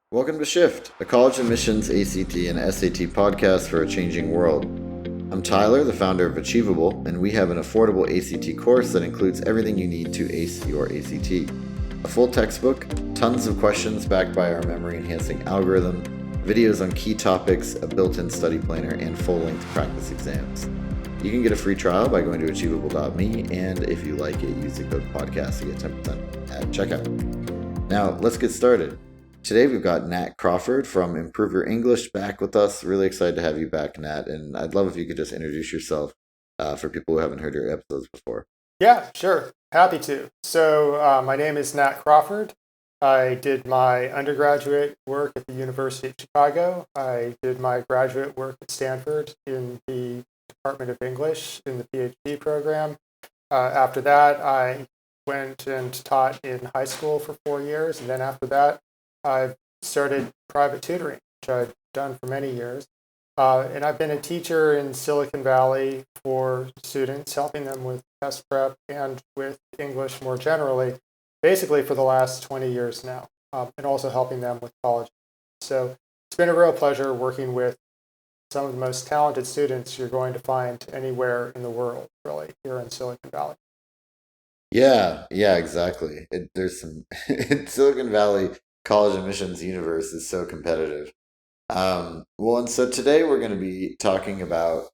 Welcome to Shift, a college admissions ACT and SAT podcast for a changing world. I'm Tyler, the founder of Achievable, and we have an affordable ACT course that includes everything you need to ace your ACT. A full textbook, tons of questions backed by our memory-enhancing algorithm, videos on key topics, a built-in study planner, and full-length practice exams. You can get a free trial by going to achievable.me, and if you like it, use the code podcast to get 10% at checkout. Now, let's get started. Today we've got Nat Crawford from Improve Your English back with us. Really excited to have you back, Nat, and I'd love if you could just introduce yourself for people who haven't heard your episodes before. Yeah, sure. Happy to. So my name is Nat Crawford. I did my undergraduate work at the University of Chicago. I did my graduate work at Stanford in the Department of English in the PhD program. After that, I went and taught in high school for 4 years. And then after that, I started private tutoring, which I've done for many years. And I've been a teacher in Silicon Valley for students, helping them with test prep and with English more generally, basically for the last 20 years now, and also helping them with college. So it's been a real pleasure working with some of the most talented students you're going to find anywhere in the world, really, here in Silicon Valley. Yeah, exactly. There's some Silicon Valley college admissions universe is so competitive. And so today we're going to be talking about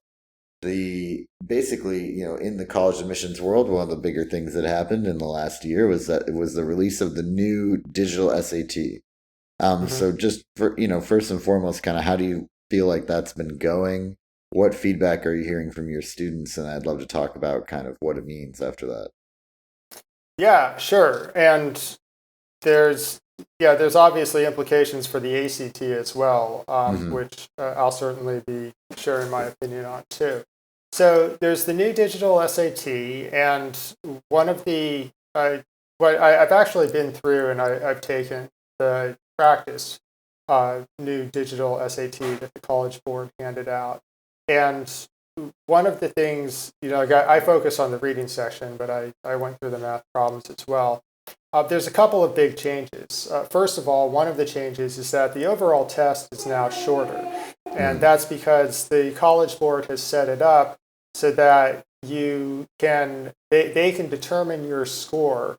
in the college admissions world, one of the bigger things that happened in the last year was that it was the release of the new digital SAT. Mhm. So just for, first and foremost, kind of how do you feel like that's been going? What feedback are you hearing from your students? And I'd love to talk about kind of what it means after that. Yeah, sure. And there's there's obviously implications for the ACT as well, Hmm. which I'll certainly be sharing my opinion on too. So there's the new digital SAT, and one of the I've actually been through and I've taken the practice new digital SAT that the College Board handed out, and one of the things, I focus on the reading section, but I went through the math problems as well. There's a couple of big changes. First of all, one of the changes is that the overall test is now shorter. And Hmm. that's because the College Board has set it up so that they can determine your score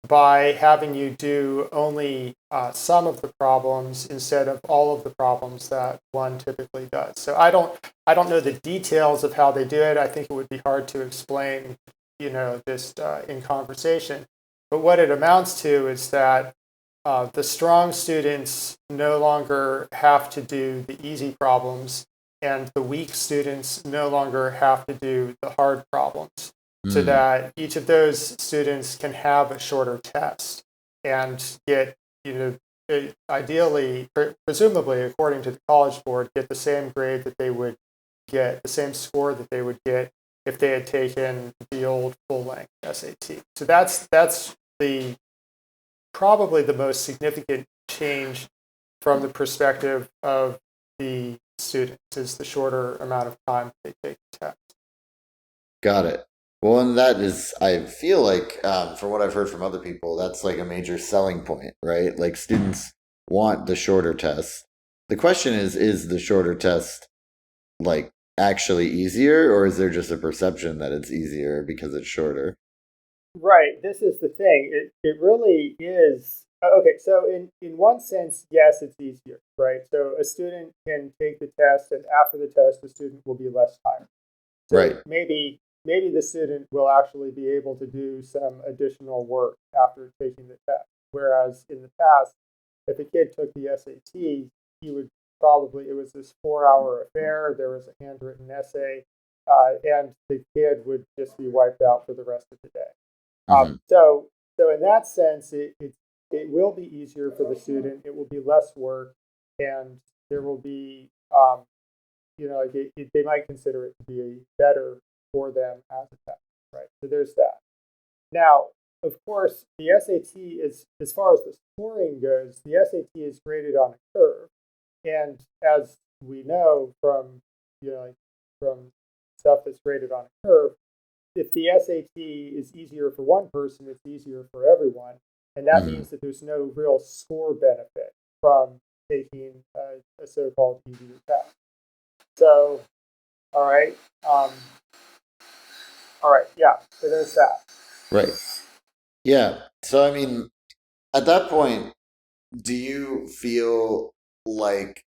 by having you do only some of the problems instead of all of the problems that one typically does. So I don't know the details of how they do it. I think it would be hard to explain, this in conversation. But what it amounts to is that the strong students no longer have to do the easy problems, and the weak students no longer have to do the hard problems, so Hmm. that each of those students can have a shorter test and get, ideally, presumably, according to the College Board, get the same grade that they would get, the same score that they would get if they had taken the old full length SAT. So that's the probably the most significant change from the perspective of the students is the shorter amount of time they take the test. Got it. Well, and that is, I feel like, from what I've heard from other people, that's like a major selling point, right? Like students want the shorter test. The question is the shorter test like actually easier, or is there just a perception that it's easier because it's shorter? Right. This is the thing. It really is. Okay. So in one sense, yes, it's easier, right? So a student can take the test, and after the test, the student will be less tired. So Right. maybe the student will actually be able to do some additional work after taking the test. Whereas in the past, if a kid took the SAT, he would probably, it was this 4 hour affair. There was a handwritten essay, and the kid would just be wiped out for the rest of the day. Hmm. So in that sense, it will be easier for the student. It will be less work, and there will be, like they might consider it to be better for them as a test, right? So there's that. Now, of course, the SAT is, as far as the scoring goes, the SAT is graded on a curve, and as we know from, like from stuff that's graded on a curve, if the SAT is easier for one person, it's easier for everyone. And that Hmm. means that there's no real score benefit from taking a so-called EDU test. So, all right, yeah. So there's that. Right. Yeah. So, I mean, at that point, do you feel like,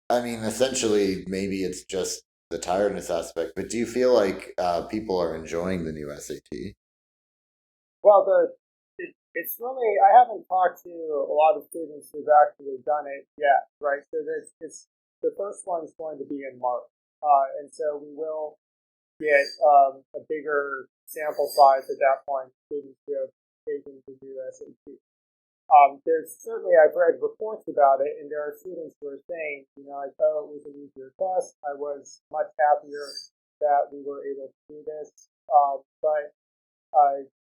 I mean, essentially, maybe it's just the tiredness aspect, but do you feel like people are enjoying the new SAT? Well, it's really, I haven't talked to a lot of students who've actually done it yet, right? So it's the first one's going to be in March, and so we will get a bigger sample size at that point. Students who have taken the new SAT. There's certainly, I've read reports about it, and there are students who are saying, like, oh, it was an easier test. I was much happier that we were able to do this. But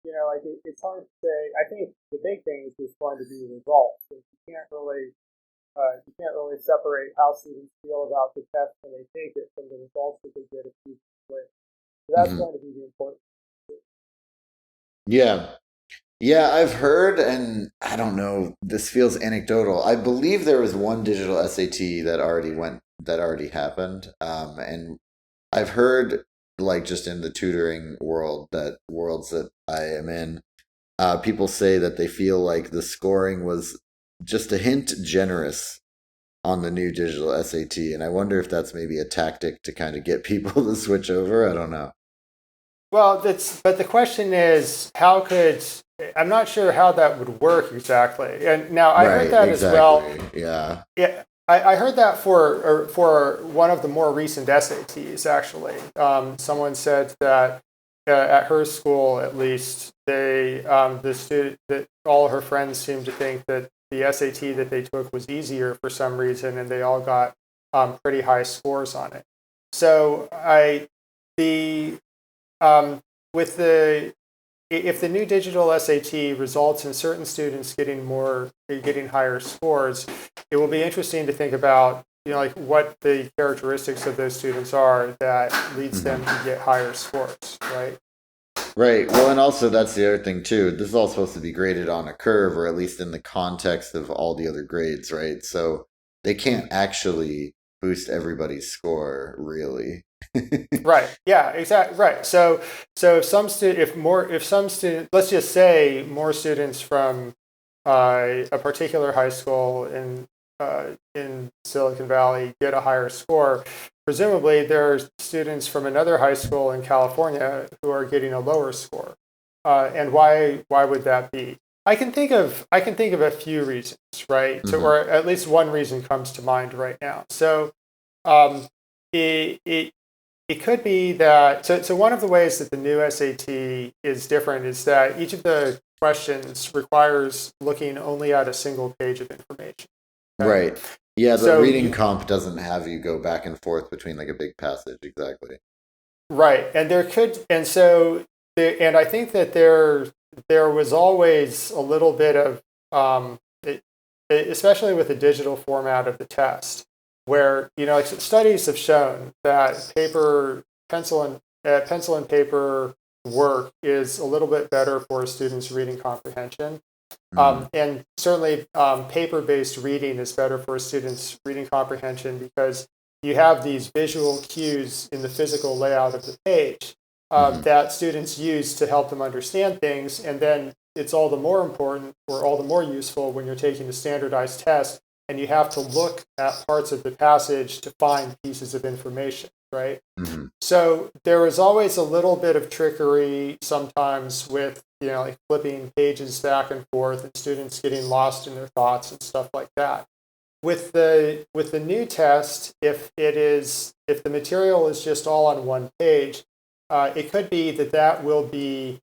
like it's hard to say. I think the big thing is just going to be results. And you can't really separate how students feel about the test when they take it from the results that they get a few weeks later. So that's Hmm. going to be the important. Yeah. Yeah, I've heard, and I don't know, this feels anecdotal. I believe there was one digital SAT that already happened. And I've heard, like, just in the tutoring worlds that I am in, people say that they feel like the scoring was just a hint generous on the new digital SAT. And I wonder if that's maybe a tactic to kind of get people to switch over. I don't know. Well, but the question is, I'm not sure how that would work exactly. And now I heard Right, that as well. exactly. Yeah. Yeah, I heard that for one of the more recent SATs. Actually, someone said that at her school, at least, that all her friends seemed to think that the SAT that they took was easier for some reason, and they all got pretty high scores on it. So the with the if the new digital SAT results in certain students getting higher scores, it will be interesting to think about, like what the characteristics of those students are that leads them Hmm. to get higher scores, right? Right. Well, and also that's the other thing too. This is all supposed to be graded on a curve, or at least in the context of all the other grades, right? So they can't actually boost everybody's score, really. Right. Yeah. Exactly. Right. So if some student, let's just say more students from a particular high school in Silicon Valley get a higher score, presumably there are students from another high school in California who are getting a lower score. And why would that be? I can think of a few reasons, right? So, Hmm. or at least one reason comes to mind right now. So um, it, it it could be that, so one of the ways that the new SAT is different is that each of the questions requires looking only at a single page of information. Okay. Right. Yeah, the So reading you, comp doesn't have you go back and forth between like a big passage, exactly. right. And there could, and so, and I think that there was always a little bit of, especially with the digital format of the test, where, like studies have shown that pencil and paper work is a little bit better for students' reading comprehension. Hmm. And certainly, paper-based reading is better for students' reading comprehension because you have these visual cues in the physical layout of the page Hmm. that students use to help them understand things. And then it's all the more important or all the more useful when you're taking a standardized test and you have to look at parts of the passage to find pieces of information, right? Hmm. So there was always a little bit of trickery sometimes with, like flipping pages back and forth and students getting lost in their thoughts and stuff like that. With the new test, if the material is just all on one page, it could be that will be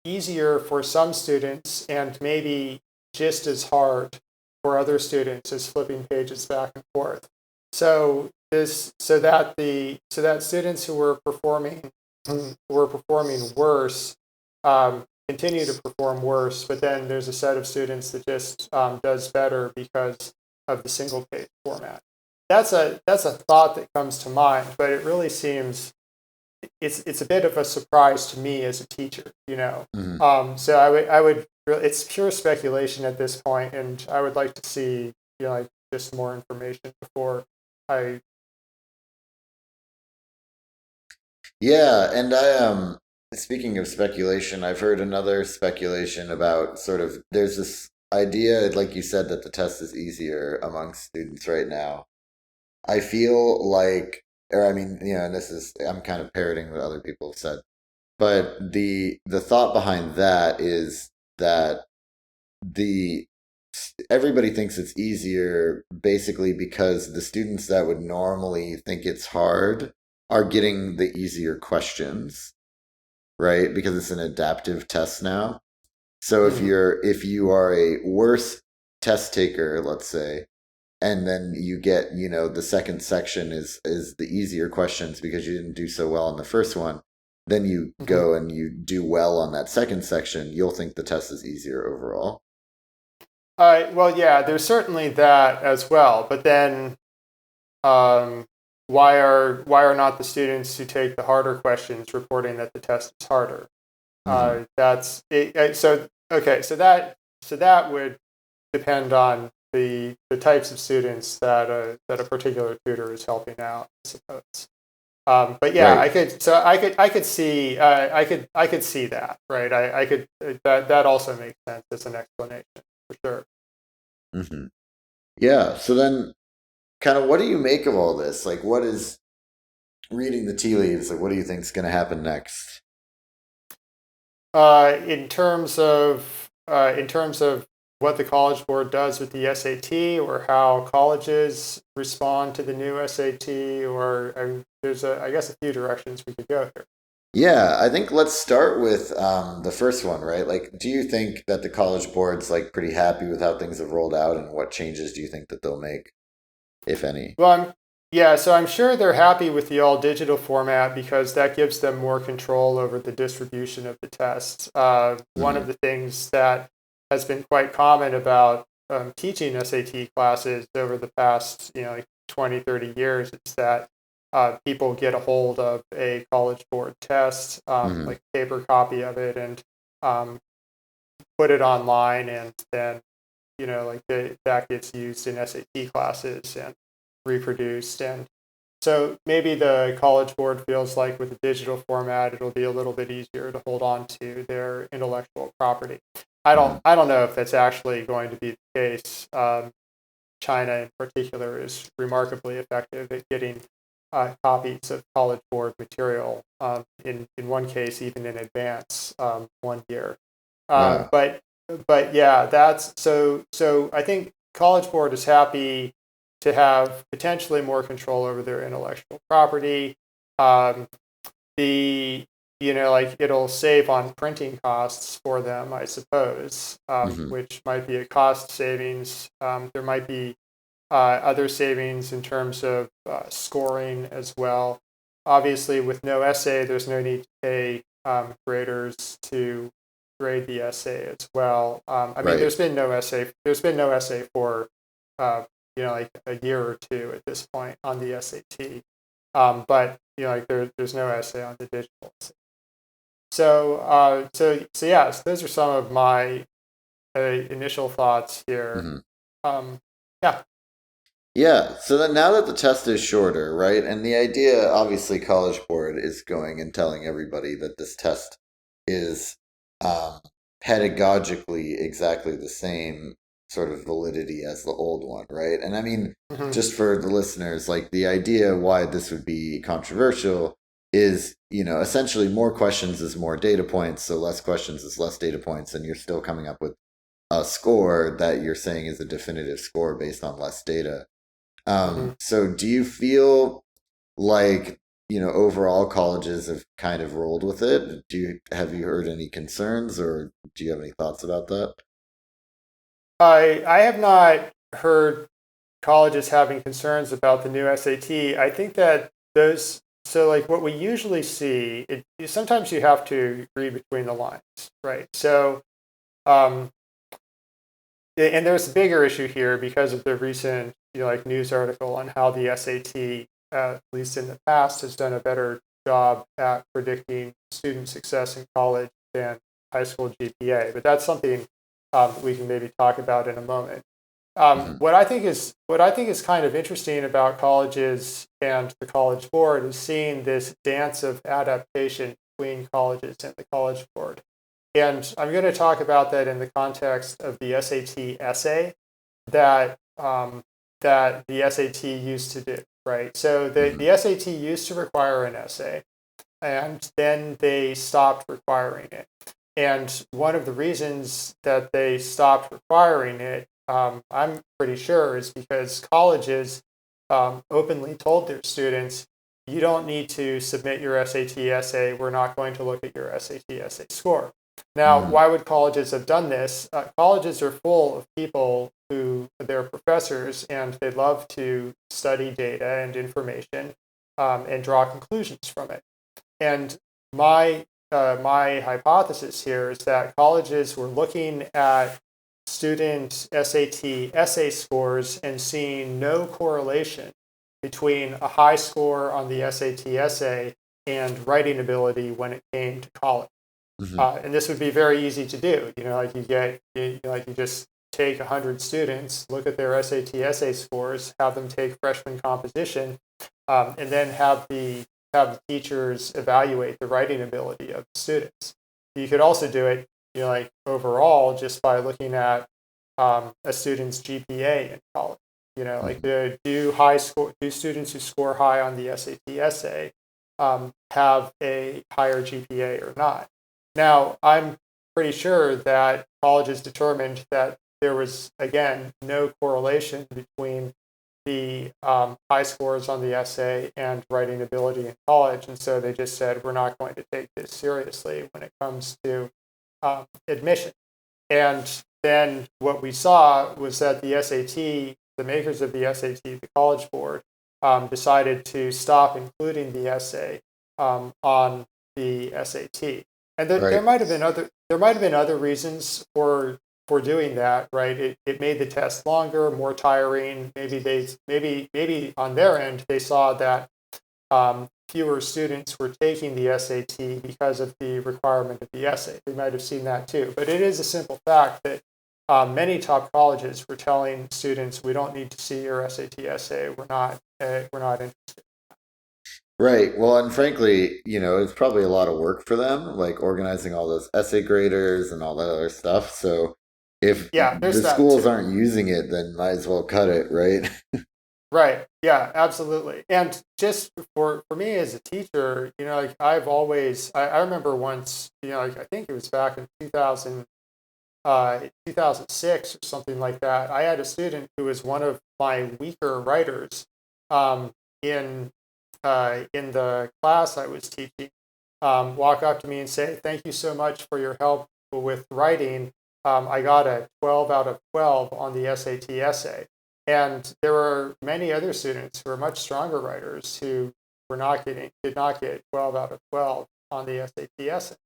easier for some students and maybe just as hard for other students as flipping pages back and forth. So so that students who were performing worse continue to perform worse, but then there's a set of students that just does better because of the single page format. That's a thought that comes to mind, but it really seems it's a bit of a surprise to me as a teacher. Hmm. So I would it's pure speculation at this point, and I would like to see like just more information before I. Yeah, and speaking of speculation, I've heard another speculation about sort of there's this idea, like you said, that the test is easier amongst students right now. I feel like, or I mean, and this is I'm kind of parroting what other people have said, but the thought behind that is that the everybody thinks it's easier basically because the students that would normally think it's hard are getting the easier questions, right? Because it's an adaptive test now. So Mhm. if you are a worse test taker, let's say, and then you get, the second section is the easier questions because you didn't do so well in the first one, then you Mhm. go and you do well on that second section, you'll think the test is easier overall. Well, yeah, there's certainly that as well. But then, um, why are not the students who take the harder questions reporting that the test is harder? Hmm. That's it. So okay, so that would depend on the types of students that a particular tutor is helping out, I suppose. But yeah, Right. I could see that, right? I could that also makes sense as an explanation for sure. Hmm. Yeah. So then, kind of, what do you make of all this? Like, what is reading the tea leaves? Like, what do you think is going to happen next? In terms of what the College Board does with the SAT, or how colleges respond to the new SAT, or there's I guess a few directions we could go here. Yeah, I think let's start with the first one, right? Like, do you think that the College Board's like pretty happy with how things have rolled out, and what changes do you think that they'll make, if any? Well, yeah, so I'm sure they're happy with the all digital format because that gives them more control over the distribution of the tests. One of Hmm. the things that has been quite common about teaching SAT classes over the past, like 20, 30 years is that people get a hold of a College Board test, Hmm. like a paper copy of it, and um, put it online, and then like that gets used in SAT classes and reproduced. And so maybe the College Board feels like with the digital format, it'll be a little bit easier to hold on to their intellectual property. I don't Hmm. I don't know if that's actually going to be the case. China in particular is remarkably effective at getting copies of College Board material. In one case, even in advance, 1 year. Wow. But yeah, that's so. I think College Board is happy to have potentially more control over their intellectual property. Um, the like it'll save on printing costs for them, I suppose, Hmm. which might be a cost savings. There might be other savings in terms of scoring as well. Obviously, with no essay, there's no need to pay graders to grade the essay as well. I mean, Right. there's been no essay. There's been no essay for like a year or two at this point on the SAT. But like there's no essay on the digital essay. So yes, those are some of my initial thoughts here. Hmm. Um, yeah. Yeah. So then now that the test is shorter, right? And the idea, obviously, College Board is going and telling everybody that this test is um, pedagogically exactly the same sort of validity as the old one, right? And I mean, Mhm. just for the listeners, like the idea why this would be controversial is, essentially more questions is more data points, so less questions is less data points, and you're still coming up with a score that you're saying is a definitive score based on less data. Mhm. So do you feel like, overall colleges have kind of rolled with it? Have you heard any concerns, or do you have any thoughts about that? I have not heard colleges having concerns about the new SAT. I think that those so like what we usually see, sometimes you have to read between the lines, right? So um, and there's a bigger issue here because of the recent like news article on how the SAT, at least in the past, has done a better job at predicting student success in college than high school GPA. But that's something we can maybe talk about in a moment. Mhm. What I think is kind of interesting about colleges and the College Board is seeing this dance of adaptation between colleges and the College Board. And I'm going to talk about that in the context of the SAT essay that that the SAT used to do, right? So Mhm. the SAT used to require an essay, and then they stopped requiring it. And one of the reasons that they stopped requiring it, I'm pretty sure, is because colleges openly told their students, you don't need to submit your SAT essay. We're not going to look at your SAT essay score. Now, Mhm. why would colleges have done this? Colleges are full of people who they're professors and they love to study data and information and draw conclusions from it. And my my hypothesis here is that colleges were looking at student SAT essay scores and seeing no correlation between a high score on the SAT essay and writing ability when it came to college. Mhm. And this would be very easy to do. Like you just take 100 students, look at their SAT essay scores, have them take freshman composition, and then have the teachers evaluate the writing ability of the students. You could also do it, like overall, just by looking at a student's GPA in college. Like Mhm. do students who score high on the SAT essay have a higher GPA or not? Now, I'm pretty sure that colleges determined that there was, again, no correlation between the high scores on the essay and writing ability in college. And so they just said, we're not going to take this seriously when it comes to admission. And then what we saw was that the SAT, the makers of the SAT, the College Board, decided to stop including the essay on the SAT. And Right. there might have been other reasons for doing that, right? It made the test longer, more tiring. Maybe on their end they saw that fewer students were taking the SAT because of the requirement of the essay. We might have seen that too. But it is a simple fact that many top colleges were telling students, we don't need to see your SAT essay. We're not interested. Right. Well, and frankly, it's probably a lot of work for them, like organizing all those essay graders and all that other stuff. So if Yeah, there's the that schools too. aren't using it, then might as well cut it, right? Right. Yeah, absolutely. And just for me as a teacher, like I remember once, like I think it was back in 2006 or something like that. I had a student who was one of my weaker writers um, in in the class I was teaching. Walk up to me and say, "Thank you so much for your help with writing. I got a 12 out of 12 on the SAT essay." And there were many other students who were much stronger writers who did not get 12 out of 12 on the SAT essay.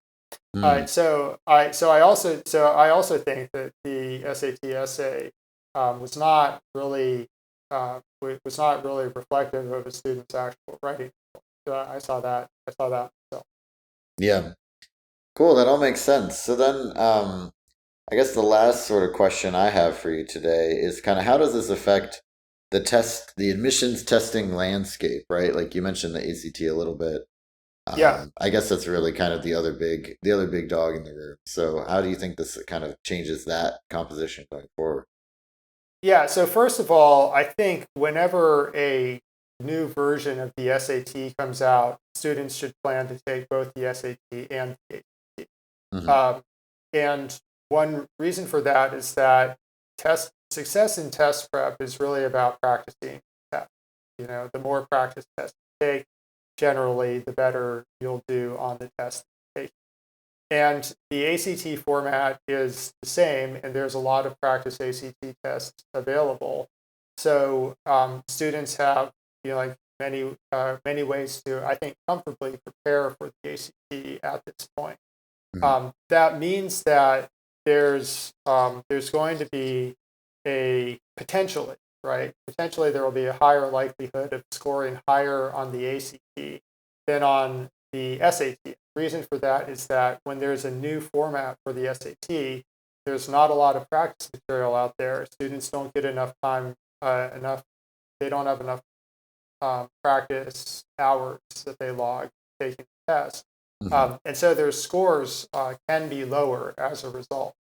Hmm. So I also think that the SAT essay was not really reflective of a student's actual writing. So I saw that myself. Yeah. Cool. That all makes sense. So then, I guess the last sort of question I have for you today is kind of how does this affect the admissions testing landscape, right? Like you mentioned the ACT a little bit. Yeah, I guess that's really kind of the other big dog in the room. So how do you think this kind of changes that composition going forward? yeah. So first of all, I think whenever a new version of the SAT comes out, students should plan to take both the SAT and the ACT. Hmm. Um, and one reason for that is that test success in test prep is really about practicing tests. The more practice tests you take, generally, the better you'll do on the test. And the ACT format is the same, and there's a lot of practice ACT tests available. So students have, like many ways to, I think, comfortably prepare for the ACT at this point. Hmm. That means that there's going to be a potentially, right? Potentially, there will be a higher likelihood of scoring higher on the ACT than on the SAT. The reason for that is that when there's a new format for the SAT, there's not a lot of practice material out there. Students don't get enough time, they don't have enough practice hours that they log taking the test. And so their scores can be lower as a result.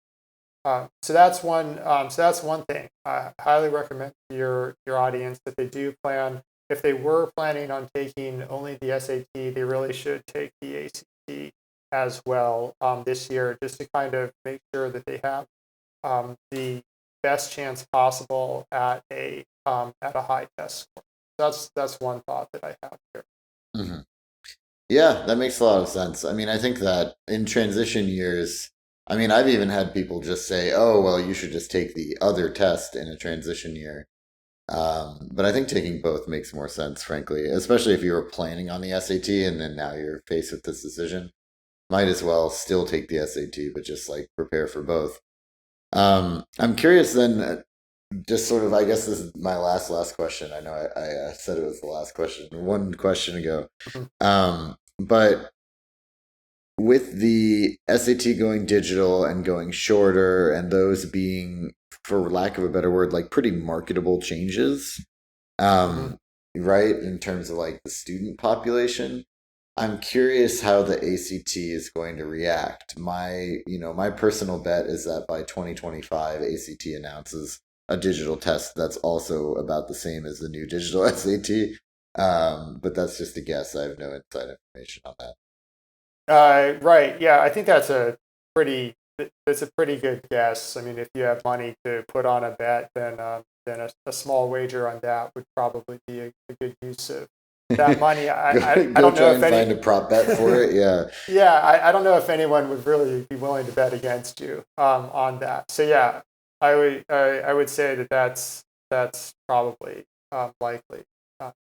So that's one. So that's one thing. I highly recommend to your audience that they do plan. If they were planning on taking only the SAT, they really should take the ACT as well this year, just to kind of make sure that they have the best chance possible at a high test score. That's one thought that I have here. Mm-hmm. Yeah, that makes a lot of sense. I mean, I think that in transition years, I mean, I've even had people just say, "Oh, well, you should just take the other test in a transition year." But I think taking both makes more sense, frankly, especially if you were planning on the SAT and then now you're faced with this decision. Might as well still take the SAT, but just like prepare for both. I'm curious then, just sort of, I guess this is my last question. I know I said it was the last question one question ago. But with the SAT going digital and going shorter, and those being, for lack of a better word, like pretty marketable changes, right, in terms of like the student population, I'm curious how the ACT is going to react. My personal bet is that by 2025, ACT announces a digital test that's also about the same as the new digital SAT. But that's just a guess. I have no inside information on that. Right. Yeah, I think that's a pretty good guess. I mean, if you have money to put on a bet, then a small wager on that would probably be a good use of that money. I don't know if find a prop bet for it. Yeah. Yeah, I don't know if anyone would really be willing to bet against you on that. So yeah, I would say that's probably likely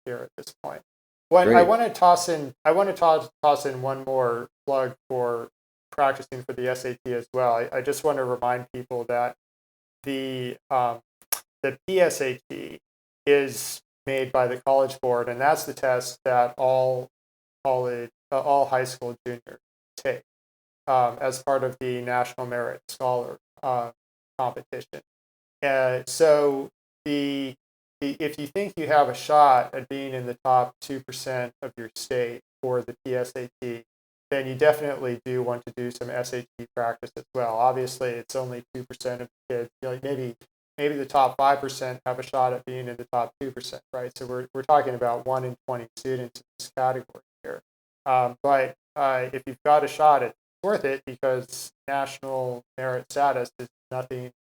here at this point. I want to toss in one more plug for practicing for the SAT as well. I just want to remind people that the PSAT is made by the College Board, and that's the test that all high school juniors take as part of the National Merit Scholar competition. So if you think you have a shot at being in the top 2% of your state for the PSAT, then you definitely do want to do some SAT practice as well. Obviously, it's only 2% of kids. Maybe the top 5% have a shot at being in the top 2%, right? So we're talking about 1 in 20 students in this category here. But if you've got a shot, it's worth it because national merit status is nothing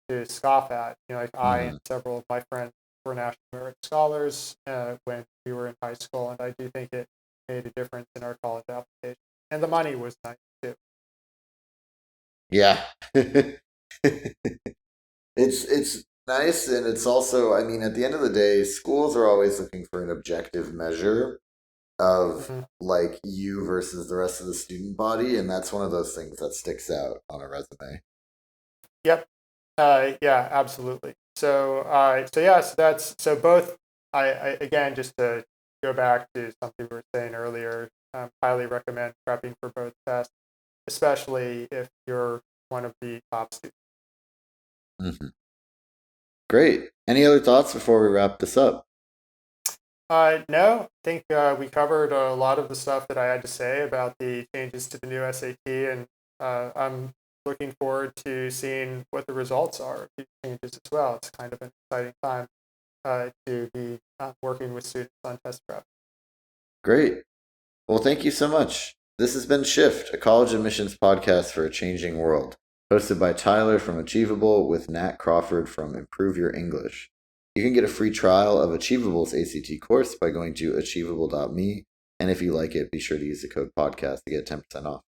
to scoff at. I and several of my friends were national merit scholars when we were in high school, and I do think it made a difference in our college application. And the money was nice too. Yeah. It's nice, and it's also, I mean, at the end of the day, schools are always looking for an objective measure of like you versus the rest of the student body, and that's one of those things that sticks out on a resume. Yep. Yeah, absolutely. So both. I again, just to go back to something we were saying earlier, highly recommend prepping for both tests, especially if you're one of the top students. Great. Any other thoughts before we wrap this up? No, I think we covered a lot of the stuff that I had to say about the changes to the new SAT, and I'm looking forward to seeing what the results are of these changes as well. It's kind of an exciting time to be working with students on test prep. Great. Well, thank you so much. This has been Shift, a college admissions podcast for a changing world, hosted by Tyler from Achievable with Nat Crawford from Improve Your English. You can get a free trial of Achievable's ACT course by going to achievable.me, and if you like it, be sure to use the code podcast to get 10% off.